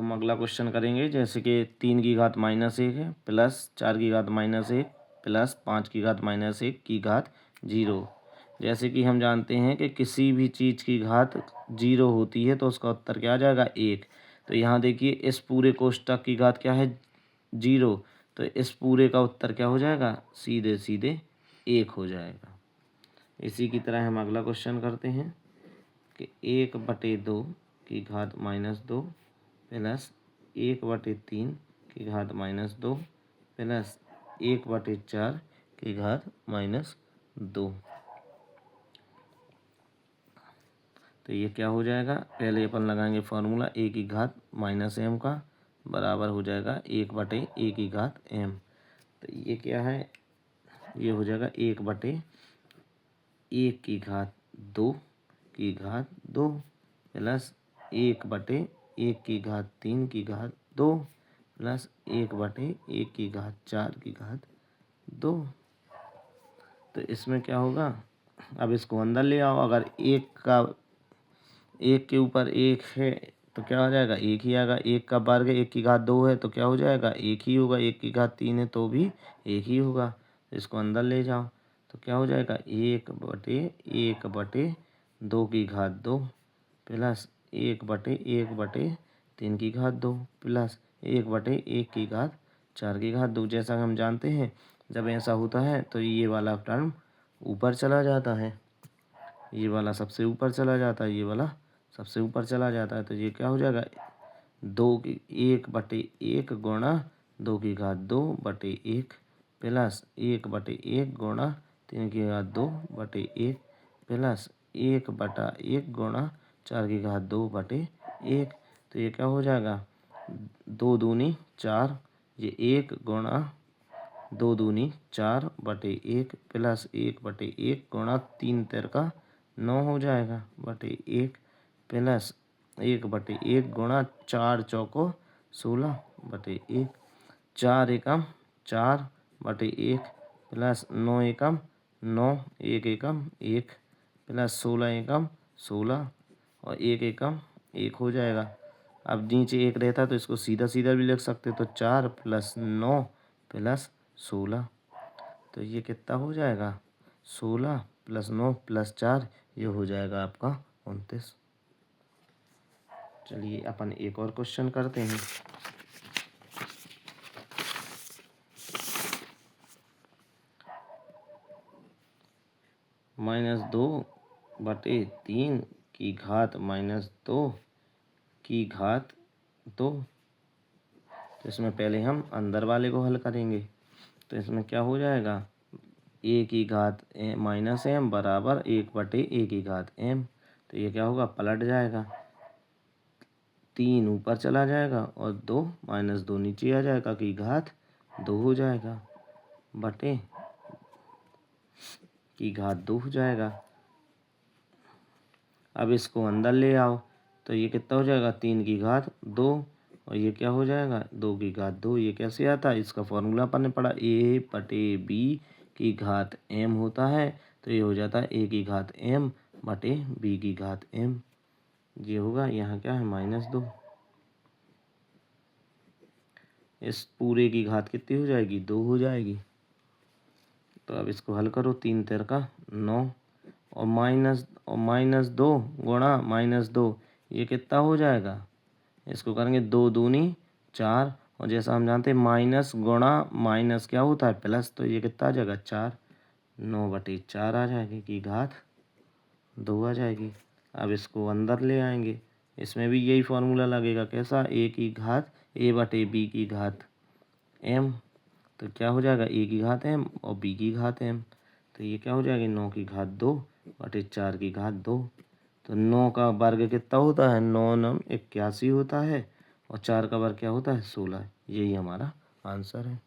हम अगला क्वेश्चन करेंगे। जैसे कि 3 की घात -1 है प्लस 4 की घात -1 प्लस 5 की घात -1 की घात 0। जैसे कि हम जानते हैं कि किसी भी चीज़ की घात 0 होती है तो उसका उत्तर क्या आ जाएगा 1। तो यहाँ देखिए इस पूरे कोष्टक की घात क्या है 0, तो इस पूरे का उत्तर क्या हो जाएगा सीधे सीधे 1 हो जाएगा। इसी की तरह हम अगला क्वेश्चन करते हैं कि 1/2 की घात -2 प्लस 1/3 की घात -2 प्लस 1/4 की घात -2। तो ये क्या हो जाएगा, पहले अपन लगाएंगे फार्मूला a की घात -m का बराबर हो जाएगा 1/a की घात m। तो ये क्या है, ये हो जाएगा 1/1 की घात 2 की घात 2 प्लस 1/1 की घात 3 की घात 2 प्लस 1/1 की घात 4 की घात 2। तो इसमें क्या होगा, अब इसको अंदर ले आओ। अगर एक के ऊपर एक है तो क्या हो जाएगा एक ही आएगा। एक का वर्ग 1 की घात 2 है तो क्या हो जाएगा एक ही होगा। 1 की घात 3 है तो भी एक ही होगा। इसको अंदर ले जाओ तो क्या हो जाएगा 1/1/2 की घात 2 प्लस 1/1/3 की घात 2 प्लस 1/1 की घात 4 की घात 2। जैसा कि हम जानते हैं जब ऐसा होता है तो ये वाला टर्म ऊपर चला जाता है, ये वाला सबसे ऊपर चला जाता है, ये वाला सबसे ऊपर चला जाता है। तो ये क्या हो जाएगा 1/1 गुणा 2 की घात 2/1 प्लस 1/1 गुणा 3 की घात 2/1 प्लस 1/1 गुणा 4 की घात 2/1। तो ये क्या हो जाएगा 2 दूनी 4, ये 1 गुणा 2 दूनी 4/1 प्लस 1/1 गुणा 3 तिरका 9 हो जाएगा /1 प्लस 1/1 गुणा 4 चौको 16/1, 4 एकम 4/1 प्लस 9 एकम 9, 1 एकम 1 प्लस 16 एकम 16 और 1 एकम 1 हो जाएगा। अब नीचे 1 रहता तो इसको सीधा सीधा भी लिख सकते, तो 4 प्लस 9 प्लस 16। तो ये कितना हो जाएगा 16 प्लस 9 प्लस 4, ये हो जाएगा आपका 29। चलिए अपन एक और क्वेश्चन करते हैं। -2/3 की घात -2 की घात 2। तो इसमें पहले हम अंदर वाले को हल करेंगे। तो इसमें क्या हो जाएगा a की घात -m बराबर 1/a की घात m। तो ये क्या होगा पलट जाएगा, 3 ऊपर चला जाएगा और 2 -2 नीचे आ जाएगा की घात 2 हो जाएगा बटे की घात 2 हो जाएगा। अब इसको अंदर ले आओ तो ये कितना हो जाएगा 3 की घात 2 और ये क्या हो जाएगा 2 की घात 2। ये कैसे आता है, इसका फॉर्मूला अपन ने पढ़ा a/b की घात m होता है। तो ये हो जाता है a की घात m बटे b की घात m। ये होगा यहाँ क्या है -2। इस पूरे की घात कितनी हो जाएगी 2 हो जाएगी। तो अब इसको हल करो, 3 तिरका 9 और -2 गुणा -2, ये कितना हो जाएगा, इसको करेंगे 2 दूनी 4 और जैसा हम जानते हैं माइनस गुणा माइनस क्या होता है प्लस, तो ये कितना आ जाएगा 4, 9/4 आ जाएगी की घात 2 आ जाएगी। अब इसको अंदर ले आएंगे, इसमें भी यही फार्मूला लगेगा कैसा a की घात a/b की घात m। तो क्या हो जाएगा a की घात m और b की घात m। तो ये क्या हो जाएगी 9 की घात 2/4 की घात 2। तो 9 का वर्ग कितना होता है 9 9 81 होता है और 4 का वर्ग क्या होता है 16। यही हमारा आंसर है।